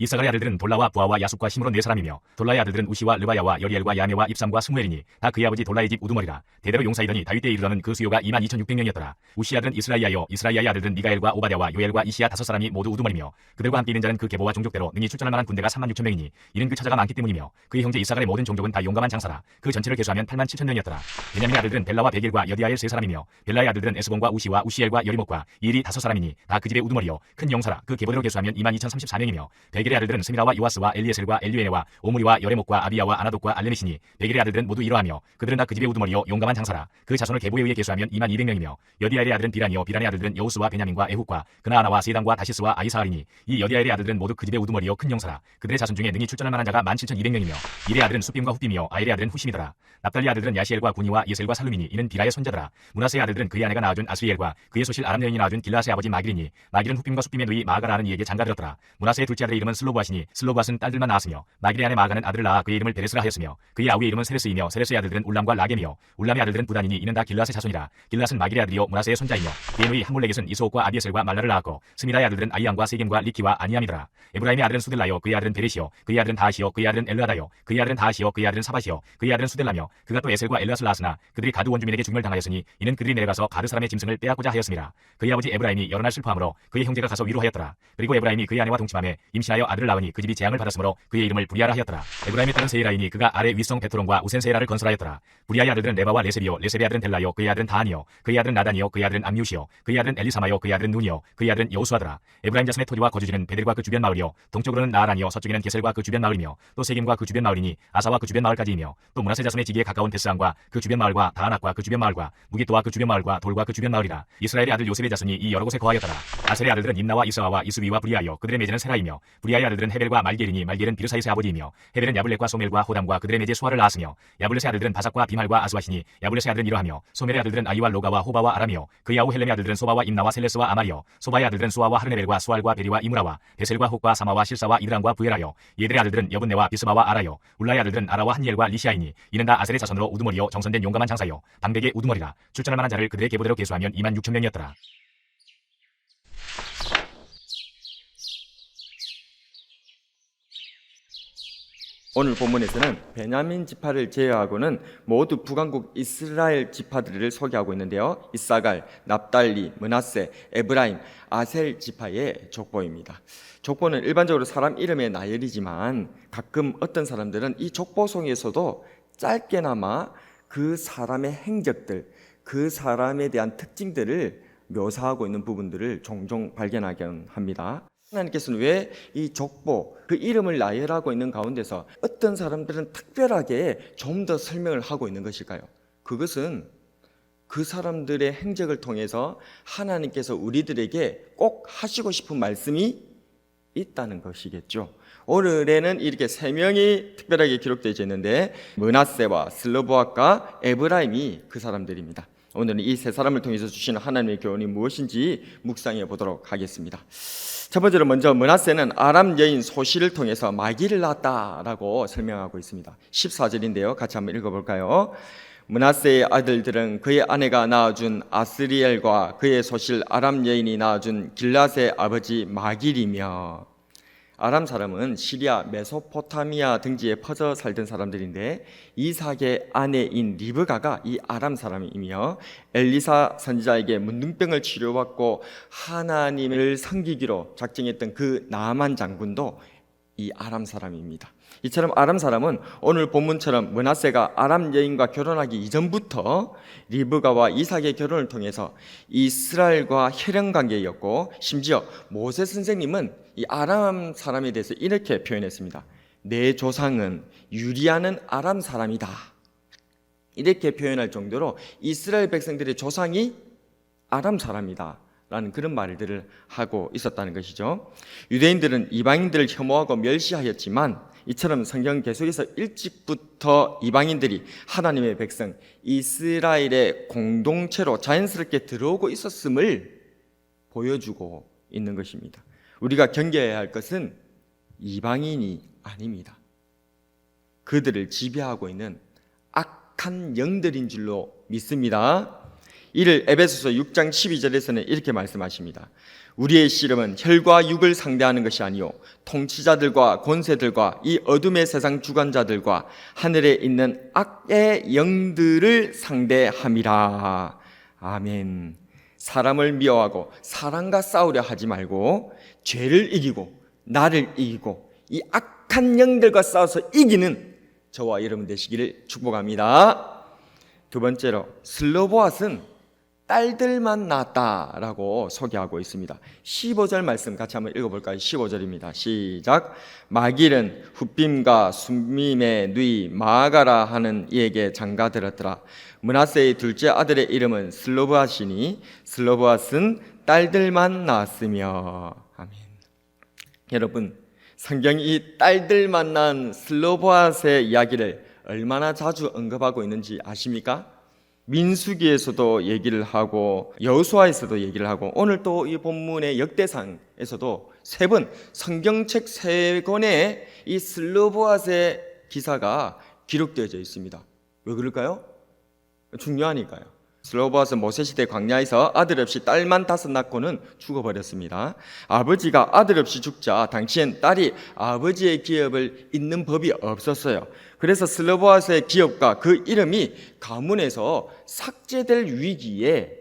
이사갈의 아들들은 돌라와 부하와 야숫과 힘으로 네 사람이며 돌라의 아들들은 우시와 르바야와 여리엘과 야메와 입삼과 스무엘이니 다 그의 아버지 돌라의 집 우두머리라. 대대로 용사이더니 다윗 때에 이르러는 그 수요가 22,600명이었더라. 우시 아들은 이스라이아요 이스라이아의 아들들은 미가엘과 오바댜와 요엘과 이시야 다섯 사람이 모두 우두머리며 그들과 함께 있는 자는 그 계보와 종족대로 능히 출전할 만한 군대가 36,000명이니 이는 그 처자가 많기 때문이며 그의 형제 이사갈의 모든 종족은 다 용감한 장사라. 그 전체를 계수하면 87,000명이었더라. 베냐민의 아들들은 벨라와 베길과 여디아엘 세 사람이며 벨라의 아들들은 에스본과 우시와 우시엘과 여리목과 이엘이 다섯 사람이니 다 그 집의 우두머리요 큰 용사라. 그 계보대로 계수하면 22,034명이며 베길의 아들들은 스미라와 요아스와 엘리에셀과 엘리에네와 오므리와 여레목과 아비야와 아나독과 알레미시니 베길의 아들들은 모두 이러하며 그들은 다 그 집의 우두머리요 용감한 장사라. 그 자손을 계보에 의해 계수하면 22,000명이며 여디아엘의 아들은 비란이요 비란의 아들들은 여우스와 베냐민과 에훗과 그나아나와 세단과 다시스와 아이사알이니 이 여디아엘의 아들들은 모두 그 집의 우두머리요 큰 용사라. 그들의 자손 중에 능히 출전할 만한 자가 17,200명이며 일의 아들은 수빔과 훗빔이요 아엘의 아들은 후심이더라. 납달리 아들들은 야시엘과 구니와 예셀과 살루미니 이는 비라의 손자더라. 문하세의 아들들은 그의 아내가 낳아준 아스리엘과 그의 소실 아람 여인이 낳아준 길라스의 아버지 마길이니 마길은 훗빔과 숫빔의 누이 마아가라는 이에게 장가들었더라. 문하세의 둘째 아들의 이름은 슬로브아시니 슬로브아스는 딸들만 낳았으며 마길의 아내 마아가는 아들을 낳아 그의 이름을 베레스라 하였으며 그의 아우의 이름은 세레스이며 세레스의 아들들은 울람과 라겜이요 울람의 아들들은 부단이니 이는 다 길라스의 자손이라. 길라스는 마길의 아들이요 문하세의 손자이며 그의 누이 함몰렉get은 이소옥과 아비에셀과 말라를 낳았고 스미라의 아들들은 아이안과 세겜과 리키와 아니암이더라. 에브라임의 아들은 수델라요 그의 아들은 베레시요 그의 아들은 다하시요 그의 아들은 엘르하다요 그의 아들은 다하시요 그의 아들은 사바시요 그의 아들은 수델라며 그가 또 에셀과 엘라스를 낳았으나 그들이 가드 원주민에게 죽멸당하였으니 이는 그들이 내려가서 가드 사람의 짐승을 빼앗고자 하였습니다. 그의 아버지 에브라임이 여러 날 슬퍼하므로 그의 형제가 가서 위로하였더라. 그리고 에브라임이 그의 아내와 동침함에 임신하여 아들을 낳으니 그 집이 재앙을 받았으므로 그의 이름을 부리아라 하였더라. 에브라임의 딸은 세이라이니 그가 아래 윗성 베토론과 우센 세이라를 건설하였더라. 부리아의 아들들은 레바와 레셉이요 레셉의 아들은 델라요 그의 아들은 다하니요 그의 아들은 나단이요 그의 아들은 암유시요 그의 아들은 엘리사마요 그의 아들은 눈이요 그의 아들은 여우수아더라. 에브라임 자손의 토지와 거주지는 베델과 그 주변 마을이요 동쪽으로는 나아란이요 서쪽에는 게셀과 그 주변 마을이며 또 세겜과 그 주변 마을이니 아사와 그 주변 마을까지이며 또 문하세 자손의 지기에 가까운 데스안과 그 주변 마을과 다하낙과 그 주변 마을과 무기또와 그 주변 마을과 돌과 그 주변 마을이라. 이스라엘의 아들 요셉의 자손이 이 여러 곳에 거하였더라. 아셀의 아들들은 임나와 이스아와 이스위와 브리아요 그들의 매제는 세라이며 브리아의 아들들은 헤벨과 말겔이니 말겔은 비르사이스의 아버지이며 헤벨은 야블렛과 소멜과 호담과 그들의 매제 수아를 낳았으며 야블렛의 아들들은 바삭과 비말과 아스와시니 야블렛의 아들은 이러하며 소멜의 아들들은 아이와 로가와 호바와 아람이요 그의 아우 헬렘의 아들들은 소바와 임나와 셀레스와 아말이요 소바의 아들들은 수아와 하르네벨과 수알과 베리와 이무라와 베셀과 혹과 사마와 실사와 이드랑과 부에라요 얘들의 아들들은 여분네와 비스마와 아라요 울라의 아들들은 아라와 한니엘과 리시아이니 이는 다 아셀의 자손으로 우두머리요 정선된 용감한 장사요 방백의 우두머리라. 출전할 만한 자를 그들의 계보대로 계수하면 26,000명이었더라. 오늘 본문에서는 베냐민 지파를 제외하고는 모두 북왕국 이스라엘 지파들을 소개하고 있는데요. 이사갈, 납달리, 므낫세, 에브라임, 아셀 지파의 족보입니다. 족보는 일반적으로 사람 이름의 나열이지만 가끔 어떤 사람들은 이 족보 속에서도 짧게나마 그 사람의 행적들, 그 사람에 대한 특징들을 묘사하고 있는 부분들을 종종 발견하곤 합니다. 하나님께서는 왜 이 족보, 그 이름을 나열하고 있는 가운데서 어떤 사람들은 특별하게 좀 더 설명을 하고 있는 것일까요? 그것은 그 사람들의 행적을 통해서 하나님께서 우리들에게 꼭 하시고 싶은 말씀이 있다는 것이겠죠. 오늘에는 이렇게 세 명이 특별하게 기록되어 있는데 므낫세와 슬로보아과 에브라임이 그 사람들입니다. 오늘은 이 세 사람을 통해서 주시는 하나님의 교훈이 무엇인지 묵상해 보도록 하겠습니다. 첫 번째로 먼저 므낫세는 아람 여인 소실을 통해서 마귀를 낳았다라고 설명하고 있습니다. 14절인데요. 같이 한번 읽어볼까요? 므낫세의 아들들은 그의 아내가 낳아준 아스리엘과 그의 소실 아람 여인이 낳아준 길라스의 아버지 마길이며, 아람 사람은 시리아, 메소포타미아 등지에 퍼져 살던 사람들인데 이삭의 아내인 리브가가 이 아람 사람이며 엘리사 선지자에게 문둥병을 치료받고 하나님을 섬기기로 작정했던 그 나아만 장군도 이 아람 사람입니다. 이처럼 아람 사람은 오늘 본문처럼 므낫세가 아람 여인과 결혼하기 이전부터 리브가와 이삭의 결혼을 통해서 이스라엘과 혈연 관계였고, 심지어 모세 선생님은 이 아람 사람에 대해서 이렇게 표현했습니다. 내 조상은 유리하는 아람 사람이다. 이렇게 표현할 정도로 이스라엘 백성들의 조상이 아람 사람이다 라는 그런 말들을 하고 있었다는 것이죠. 유대인들은 이방인들을 혐오하고 멸시하였지만 이처럼 성경 계속해서 일찍부터 이방인들이 하나님의 백성 이스라엘의 공동체로 자연스럽게 들어오고 있었음을 보여주고 있는 것입니다. 우리가 경계해야 할 것은 이방인이 아닙니다. 그들을 지배하고 있는 악한 영들인 줄로 믿습니다. 이를 에베소서 6장 12절에서는 이렇게 말씀하십니다. 우리의 씨름은 혈과 육을 상대하는 것이 아니요 통치자들과 권세들과 이 어둠의 세상 주관자들과 하늘에 있는 악의 영들을 상대함이라. 아멘. 사람을 미워하고 사람과 싸우려 하지 말고 죄를 이기고 나를 이기고 이 악한 영들과 싸워서 이기는 저와 여러분 되시기를 축복합니다. 두 번째로 슬로보앗은 딸들만 낳았다라고 소개하고 있습니다. 15절 말씀 같이 한번 읽어볼까요? 15절입니다. 시작. 마길은 훗빔과 순밈의 누이 마아가라 하는 이에게 장가들었더라. 므낫세의 둘째 아들의 이름은 슬로보앗이니 슬로보앗은 딸들만 낳았으며. 아멘. 여러분, 성경이 이 딸들만 낳은 슬로보앗의 이야기를 얼마나 자주 언급하고 있는지 아십니까? 민수기에서도 얘기를 하고 여호수아에서도 얘기를 하고 오늘 또 이 본문의 역대상에서도 3번 성경책 3권에 이 슬로보앗의 기사가 기록되어져 있습니다. 왜 그럴까요? 중요하니까요. 슬로보앗은 모세시대 광야에서 아들 없이 딸만 5 낳고는 죽어버렸습니다. 아버지가 아들 없이 죽자 당시엔 딸이 아버지의 기업을 잇는 법이 없었어요. 그래서 슬로보앗의 기업과 그 이름이 가문에서 삭제될 위기에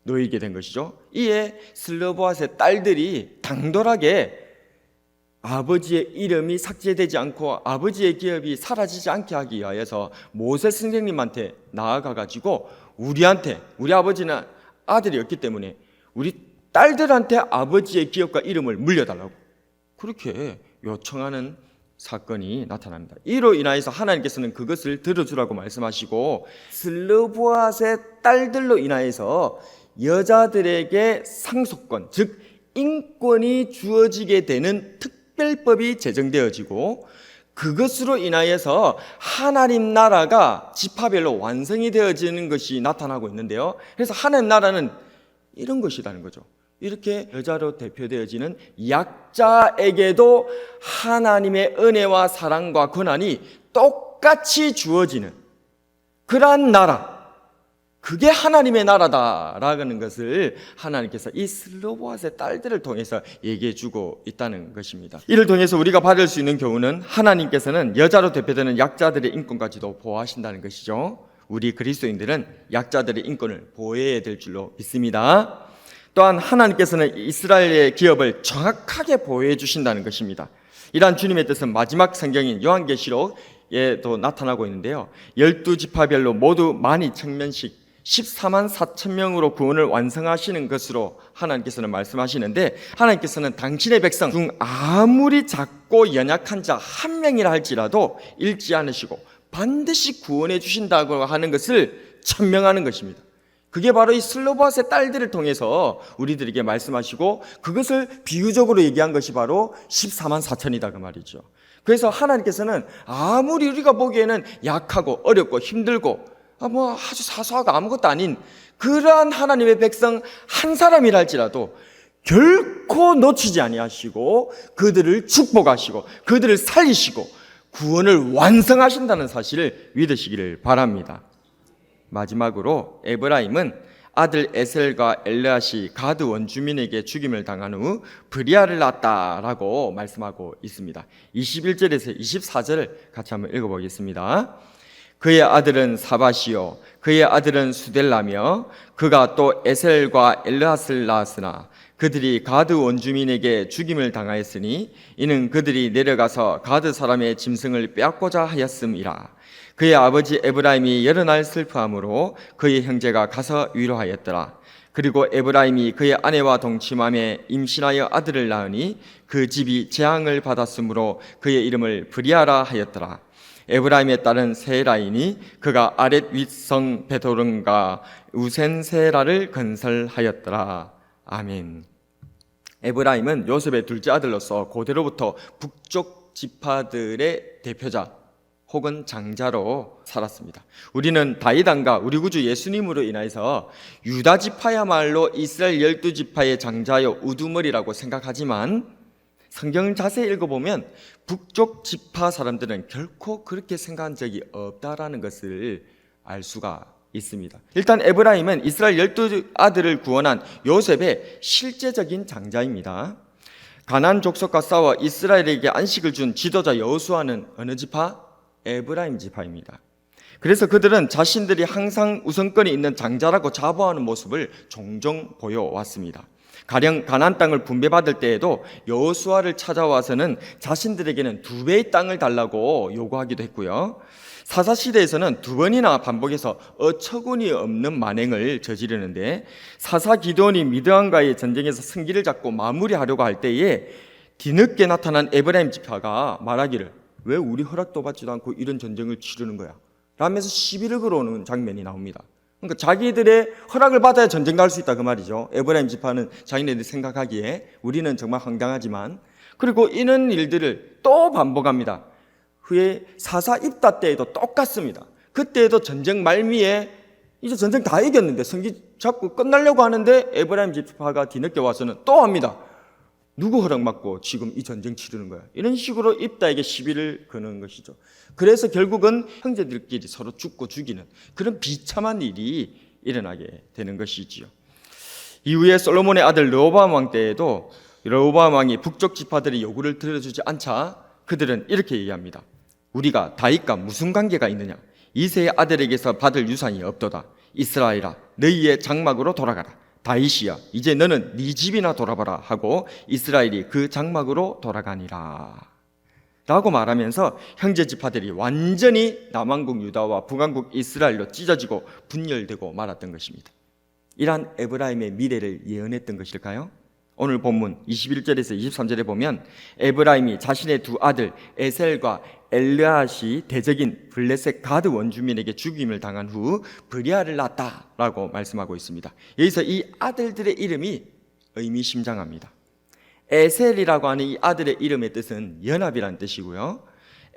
놓이게 된 것이죠. 이에 슬로보앗의 딸들이 당돌하게 아버지의 이름이 삭제되지 않고 아버지의 기업이 사라지지 않게 하기 위하여서 모세 선생님한테 나아가가지고 우리 아버지는 아들이 없기 때문에 우리 딸들한테 아버지의 기업과 이름을 물려달라고 그렇게 요청하는 사건이 나타납니다. 이로 인하여서 하나님께서는 그것을 들어주라고 말씀하시고 슬로보앗의 딸들로 인하여서 여자들에게 상속권, 즉 인권이 주어지게 되는 특별법이 제정되어지고 그것으로 인하여서 하나님 나라가 지파별로 완성이 되어지는 것이 나타나고 있는데요. 그래서 하나님 나라는 이런 것이라는 거죠. 이렇게 여자로 대표되어지는 약자에게도 하나님의 은혜와 사랑과 권한이 똑같이 주어지는 그러한 나라, 그게 하나님의 나라다라는 것을 하나님께서 이 슬로보앗의 딸들을 통해서 얘기해 주고 있다는 것입니다. 이를 통해서 우리가 받을 수 있는 교훈은 하나님께서는 여자로 대표되는 약자들의 인권까지도 보호하신다는 것이죠. 우리 그리스도인들은 약자들의 인권을 보호해야 될 줄로 믿습니다. 또한 하나님께서는 이스라엘의 기업을 정확하게 보호해 주신다는 것입니다. 이러한 주님의 뜻은 마지막 성경인 요한계시록에도 나타나고 있는데요. 12지파별로 모두 12,000명씩 14만 4천 명으로 구원을 완성하시는 것으로 하나님께서는 말씀하시는데 하나님께서는 당신의 백성 중 아무리 작고 연약한 자 한 명이라 할지라도 잃지 않으시고 반드시 구원해 주신다고 하는 것을 천명하는 것입니다. 그게 바로 이 슬로보앗의 딸들을 통해서 우리들에게 말씀하시고 그것을 비유적으로 얘기한 것이 바로 14만 4천이다 그 말이죠. 그래서 하나님께서는 아무리 우리가 보기에는 약하고 어렵고 힘들고 아주 사소하고 아무것도 아닌 그러한 하나님의 백성 한 사람이라 할지라도 결코 놓치지 아니하시고 그들을 축복하시고 그들을 살리시고 구원을 완성하신다는 사실을 믿으시기를 바랍니다. 마지막으로 에브라임은 아들 에셀과 엘르앗이 가드 원주민에게 죽임을 당한 후 브리아를 낳았다라고 말씀하고 있습니다. 21절에서 24절을 같이 한번 읽어보겠습니다. 그의 아들은 사밧이요 그의 아들은 수델라며 그가 또 에셀과 엘르앗을 낳았으나 그들이 가드 원주민에게 죽임을 당하였으니 이는 그들이 내려가서 가드 사람의 짐승을 빼앗고자 하였음이라. 그의 아버지 에브라임이 여러 날 슬퍼함으로 그의 형제가 가서 위로하였더라. 그리고 에브라임이 그의 아내와 동침함에 임신하여 아들을 낳으니 그 집이 재앙을 받았으므로 그의 이름을 브리아라 하였더라. 에브라임의 딸은 세라이니 그가 아렛 윗성 베도른과 우센세라를 건설하였더라. 아멘. 에브라임은 요셉의 둘째 아들로서 고대로부터 북쪽 지파들의 대표자 혹은 장자로 살았습니다. 우리는 다윗 왕과 우리 구주 예수님으로 인해서 유다 지파야말로 이스라엘 12지파의 장자요 우두머리라고 생각하지만 성경을 자세히 읽어보면 북쪽 지파 사람들은 결코 그렇게 생각한 적이 없다라는 것을 알 수가 있습니다. 일단 에브라임은 이스라엘 12아들을 구원한 요셉의 실제적인 장자입니다. 가나안 족속과 싸워 이스라엘에게 안식을 준 지도자 여호수아는 어느 지파? 에브라임 지파입니다. 그래서 그들은 자신들이 항상 우선권이 있는 장자라고 자부하는 모습을 종종 보여왔습니다. 가령 가나안 땅을 분배받을 때에도 여호수아를 찾아와서는 자신들에게는 2배의 땅을 달라고 요구하기도 했고요. 사사시대에서는 2번이나 반복해서 어처구니 없는 만행을 저지르는데, 사사 기드온이 미드안과의 전쟁에서 승기를 잡고 마무리하려고 할 때에 뒤늦게 나타난 에브라임 지파가 말하기를, 왜 우리 허락도 받지도 않고 이런 전쟁을 치르는 거야? 라면서 시비를 걸어오는 장면이 나옵니다. 그러니까 자기들의 허락을 받아야 전쟁도 할 수 있다 그 말이죠. 에브라임 지파는 자기네들이 생각하기에 우리는 정말 황당하지만. 그리고 이런 일들을 또 반복합니다. 후에 사사 입다 때에도 똑같습니다. 그때에도 전쟁 말미에 이제 전쟁 다 이겼는데 성기 잡고 끝나려고 하는데 에브라임 지파가 뒤늦게 와서는 또 합니다. 누구 허락받고 지금 이 전쟁 치르는 거야? 이런 식으로 입다에게 시비를 거는 것이죠. 그래서 결국은 형제들끼리 서로 죽고 죽이는 그런 비참한 일이 일어나게 되는 것이지요. 이후에 솔로몬의 아들 르호보암 왕 때에도 르호보암 왕이 북쪽 지파들의 요구를 들어주지 않자 그들은 이렇게 얘기합니다. 우리가 다윗과 무슨 관계가 있느냐? 이새의 아들에게서 받을 유산이 없도다. 이스라엘아, 너희의 장막으로 돌아가라. 다윗이야, 이제 너는 네 집이나 돌아봐라 하고 이스라엘이 그 장막으로 돌아가니라 라고 말하면서 형제 지파들이 완전히 남왕국 유다와 북왕국 이스라엘로 찢어지고 분열되고 말았던 것입니다. 이러한 에브라임의 미래를 예언했던 것일까요? 오늘 본문 21절에서 23절에 보면 에브라임이 자신의 2 아들 에셀과 엘르앗이 대적인 블레셋 가드 원주민에게 죽임을 당한 후 브리아를 낳았다라고 말씀하고 있습니다. 여기서 이 아들들의 이름이 의미심장합니다. 에셀이라고 하는 이 아들의 이름의 뜻은 연합이라는 뜻이고요.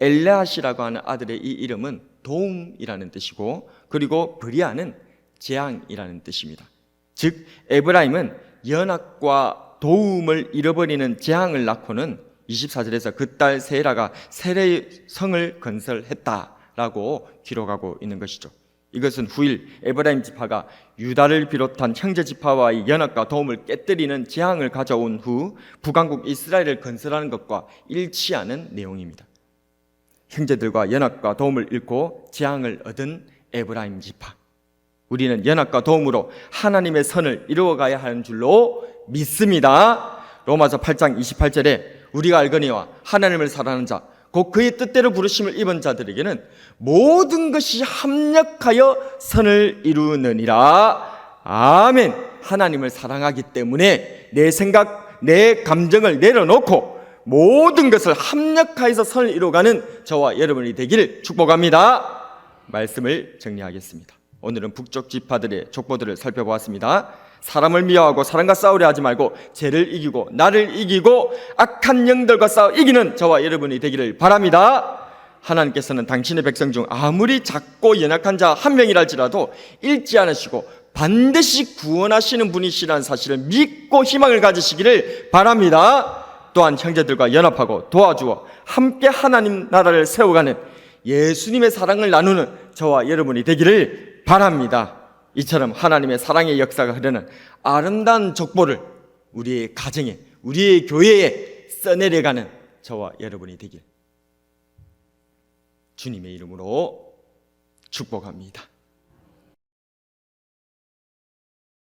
엘르앗이라고 하는 아들의 이 이름은 도움이라는 뜻이고, 그리고 브리아는 재앙이라는 뜻입니다. 즉 에브라임은 연합과 도움을 잃어버리는 재앙을 낳고는 24절에서 그 딸 세라가 세례의 성을 건설했다라고 기록하고 있는 것이죠. 이것은 후일 에브라임 지파가 유다를 비롯한 형제 지파와의 연합과 도움을 깨뜨리는 재앙을 가져온 후 북왕국 이스라엘을 건설하는 것과 일치하는 내용입니다. 형제들과 연합과 도움을 잃고 재앙을 얻은 에브라임 지파, 우리는 연합과 도움으로 하나님의 선을 이루어가야 하는 줄로 믿습니다. 로마서 8장 28절에 우리가 알거니와 하나님을 사랑하는 자 곧 그의 뜻대로 부르심을 입은 자들에게는 모든 것이 합력하여 선을 이루느니라. 아멘. 하나님을 사랑하기 때문에 내 생각, 내 감정을 내려놓고 모든 것을 합력하여서 선을 이루어가는 저와 여러분이 되기를 축복합니다. 말씀을 정리하겠습니다. 오늘은 북쪽 지파들의 족보들을 살펴보았습니다. 사람을 미워하고 사람과 싸우려 하지 말고 죄를 이기고 나를 이기고 악한 영들과 싸워 이기는 저와 여러분이 되기를 바랍니다. 하나님께서는 당신의 백성 중 아무리 작고 연약한 자 한 명이랄지라도 잃지 않으시고 반드시 구원하시는 분이시라는 사실을 믿고 희망을 가지시기를 바랍니다. 또한 형제들과 연합하고 도와주어 함께 하나님 나라를 세워가는 예수님의 사랑을 나누는 저와 여러분이 되기를 바랍니다. 이처럼 하나님의 사랑의 역사가 흐르는 아름다운 족보를 우리의 가정에, 우리의 교회에 써내려가는 저와 여러분이 되길 주님의 이름으로 축복합니다.